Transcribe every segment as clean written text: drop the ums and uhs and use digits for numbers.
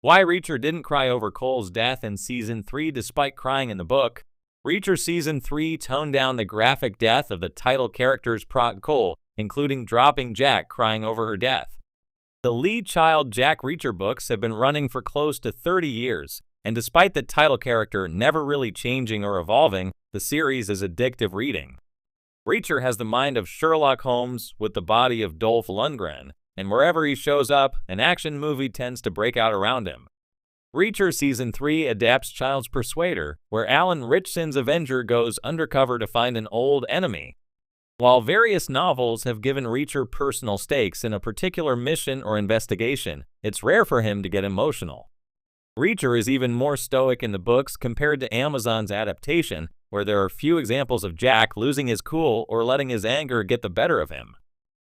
Why Reacher didn't cry over Kohl's death in Season 3 despite crying in the book. Reacher Season 3 toned down the graphic death of the title character's prot Kohl, including dropping Jack crying over her death. The lead child Jack Reacher books have been running for close to 30 years, and despite the title character never really changing or evolving, the series is addictive reading. Reacher has the mind of Sherlock Holmes with the body of Dolph Lundgren, and wherever he shows up, an action movie tends to break out around him. Reacher Season 3 adapts Child's Persuader, where Alan Ritchson's Avenger goes undercover to find an old enemy. While various novels have given Reacher personal stakes in a particular mission or investigation, it's rare for him to get emotional. Reacher is even more stoic in the books compared to Amazon's adaptation, where there are few examples of Jack losing his cool or letting his anger get the better of him.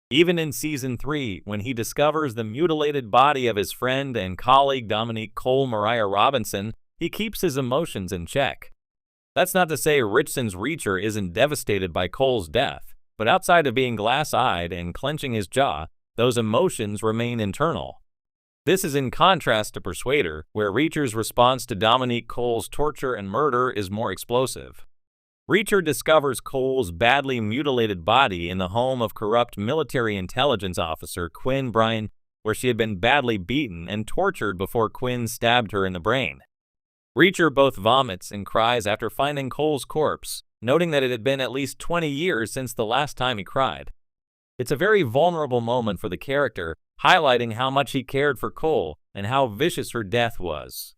Even in Season 3, when he discovers the mutilated body of his friend and colleague Dominique Kohl Mariah Robinson, he keeps his emotions in check. That's not to say Ritchson's Reacher isn't devastated by Kohl's death, but outside of being glass-eyed and clenching his jaw, those emotions remain internal. This is in contrast to Persuader, where Reacher's response to Dominique Kohl's torture and murder is more explosive. Reacher discovers Kohl's badly mutilated body in the home of corrupt military intelligence officer Quinn Bryan, where she had been badly beaten and tortured before Quinn stabbed her in the brain. Reacher both vomits and cries after finding Kohl's corpse, noting that it had been at least 20 years since the last time he cried. It's a very vulnerable moment for the character, highlighting how much he cared for Kohl and how vicious her death was.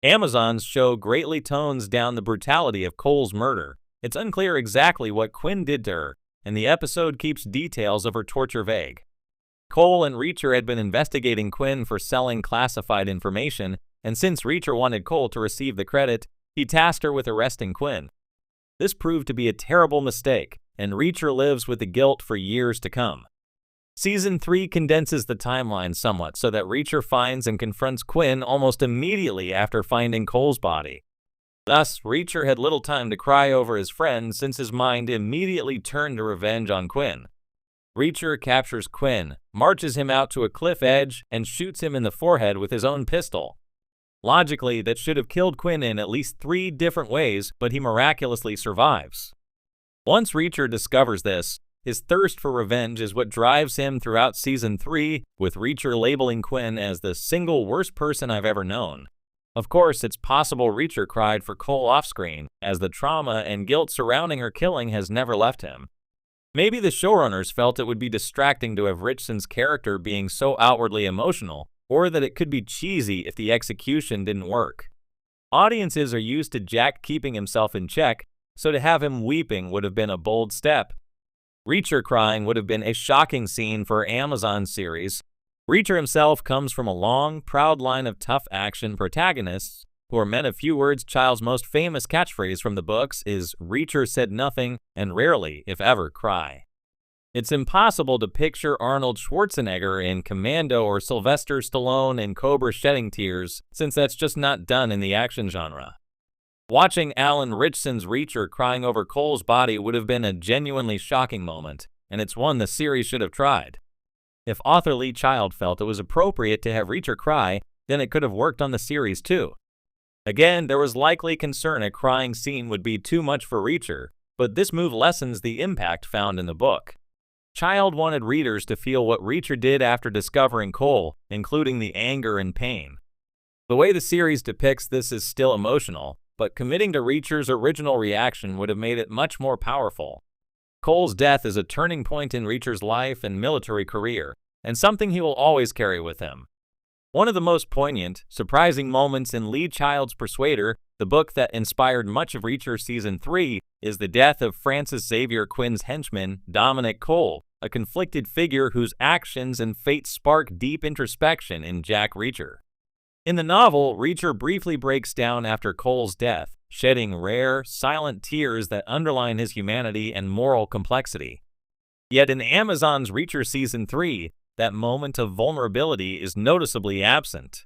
Amazon's show greatly tones down the brutality of Kohl's murder. It's unclear exactly what Quinn did to her, and the episode keeps details of her torture vague. Kohl and Reacher had been investigating Quinn for selling classified information, and since Reacher wanted Kohl to receive the credit, he tasked her with arresting Quinn. This proved to be a terrible mistake, and Reacher lives with the guilt for years to come. Season 3 condenses the timeline somewhat so that Reacher finds and confronts Quinn almost immediately after finding Kohl's body. Thus, Reacher had little time to cry over his friend since his mind immediately turned to revenge on Quinn. Reacher captures Quinn, marches him out to a cliff edge, and shoots him in the forehead with his own pistol. Logically, that should have killed Quinn in at least 3 different ways, but he miraculously survives. Once Reacher discovers this, his thirst for revenge is what drives him throughout Season 3, with Reacher labeling Quinn as the single worst person I've ever known. Of course, it's possible Reacher cried for Kohl off-screen, as the trauma and guilt surrounding her killing has never left him. Maybe the showrunners felt it would be distracting to have Ritchson's character being so outwardly emotional, or that it could be cheesy if the execution didn't work. Audiences are used to Jack keeping himself in check, so to have him weeping would have been a bold step. Reacher crying would have been a shocking scene for Amazon series. Reacher himself comes from a long, proud line of tough action protagonists who are men of few words. Child's most famous catchphrase from the books is "Reacher said nothing and rarely, if ever, cry." It's impossible to picture Arnold Schwarzenegger in Commando or Sylvester Stallone in Cobra shedding tears, since that's just not done in the action genre. Watching Alan Ritchson's Reacher crying over Kohl's body would have been a genuinely shocking moment, and it's one the series should have tried. If author Lee Child felt it was appropriate to have Reacher cry, then it could have worked on the series too. Again, there was likely concern a crying scene would be too much for Reacher, but this move lessens the impact found in the book. Child wanted readers to feel what Reacher did after discovering Kohl, including the anger and pain. The way the series depicts this is still emotional, but committing to Reacher's original reaction would have made it much more powerful. Kohl's death is a turning point in Reacher's life and military career, and something he will always carry with him. One of the most poignant, surprising moments in Lee Child's Persuader, the book that inspired much of Reacher Season 3, is the death of Francis Xavier Quinn's henchman, Dominic Kohl, a conflicted figure whose actions and fate spark deep introspection in Jack Reacher. In the novel, Reacher briefly breaks down after Kohl's death, shedding rare, silent tears that underline his humanity and moral complexity. Yet in Amazon's Reacher Season 3, that moment of vulnerability is noticeably absent.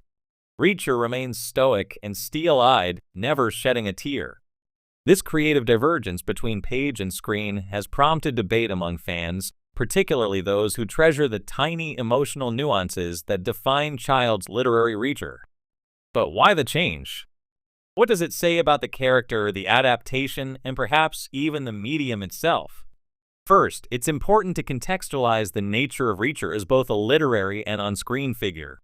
Reacher remains stoic and steel-eyed, never shedding a tear. This creative divergence between page and screen has prompted debate among fans, particularly those who treasure the tiny emotional nuances that define Child's literary Reacher. But why the change? What does it say about the character, the adaptation, and perhaps even the medium itself? First, it's important to contextualize the nature of Reacher as both a literary and on-screen figure.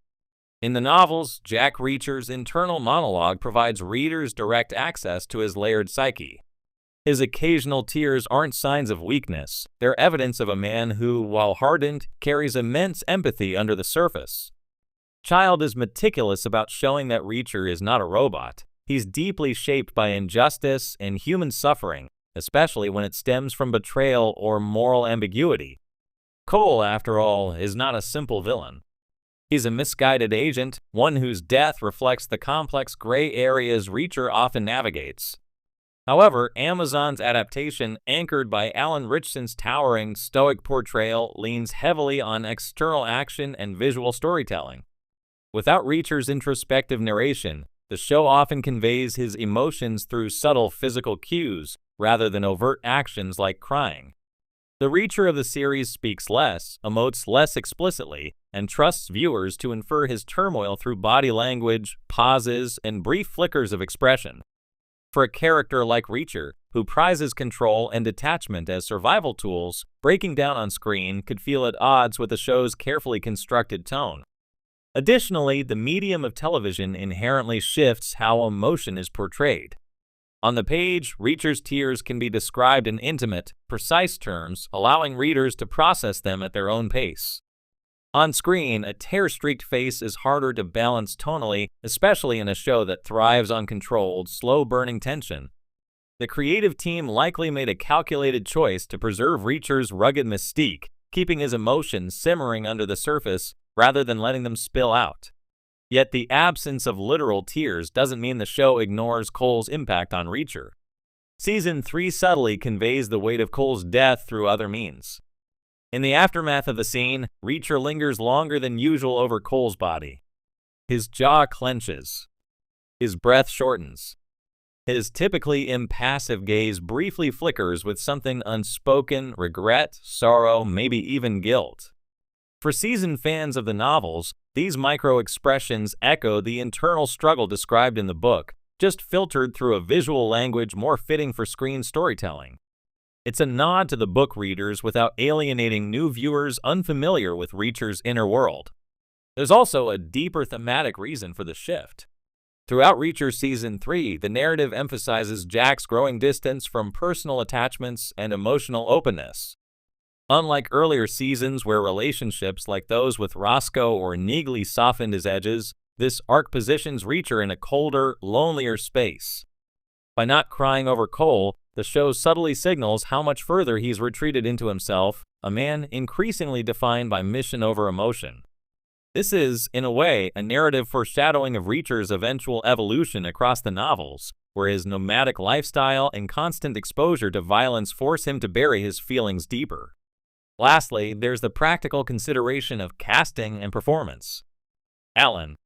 In the novels, Jack Reacher's internal monologue provides readers direct access to his layered psyche. His occasional tears aren't signs of weakness, they're evidence of a man who, while hardened, carries immense empathy under the surface. Child is meticulous about showing that Reacher is not a robot. He's deeply shaped by injustice and human suffering, especially when it stems from betrayal or moral ambiguity. Kohl, after all, is not a simple villain. He's a misguided agent, one whose death reflects the complex gray areas Reacher often navigates. However, Amazon's adaptation, anchored by Alan Ritchson's towering, stoic portrayal, leans heavily on external action and visual storytelling. Without Reacher's introspective narration, the show often conveys his emotions through subtle physical cues, rather than overt actions like crying. The Reacher of the series speaks less, emotes less explicitly, and trusts viewers to infer his turmoil through body language, pauses, and brief flickers of expression. For a character like Reacher, who prizes control and detachment as survival tools, breaking down on screen could feel at odds with the show's carefully constructed tone. Additionally, the medium of television inherently shifts how emotion is portrayed. On the page, Reacher's tears can be described in intimate, precise terms, allowing readers to process them at their own pace. On screen, a tear-streaked face is harder to balance tonally, especially in a show that thrives on controlled, slow-burning tension. The creative team likely made a calculated choice to preserve Reacher's rugged mystique, keeping his emotions simmering under the surface rather than letting them spill out. Yet the absence of literal tears doesn't mean the show ignores Kohl's impact on Reacher. Season 3 subtly conveys the weight of Kohl's death through other means. In the aftermath of the scene, Reacher lingers longer than usual over Kohl's body. His jaw clenches. His breath shortens. His typically impassive gaze briefly flickers with something unspoken, regret, sorrow, maybe even guilt. For seasoned fans of the novels, these micro-expressions echo the internal struggle described in the book, just filtered through a visual language more fitting for screen storytelling. It's a nod to the book readers without alienating new viewers unfamiliar with Reacher's inner world. There's also a deeper thematic reason for the shift. Throughout Reacher Season 3, the narrative emphasizes Jack's growing distance from personal attachments and emotional openness. Unlike earlier seasons where relationships like those with Roscoe or Neagley softened his edges, this arc positions Reacher in a colder, lonelier space. By not crying over Kohl, the show subtly signals how much further he's retreated into himself, a man increasingly defined by mission over emotion. This is, in a way, a narrative foreshadowing of Reacher's eventual evolution across the novels, where his nomadic lifestyle and constant exposure to violence force him to bury his feelings deeper. Lastly, there's the practical consideration of casting and performance. Alan,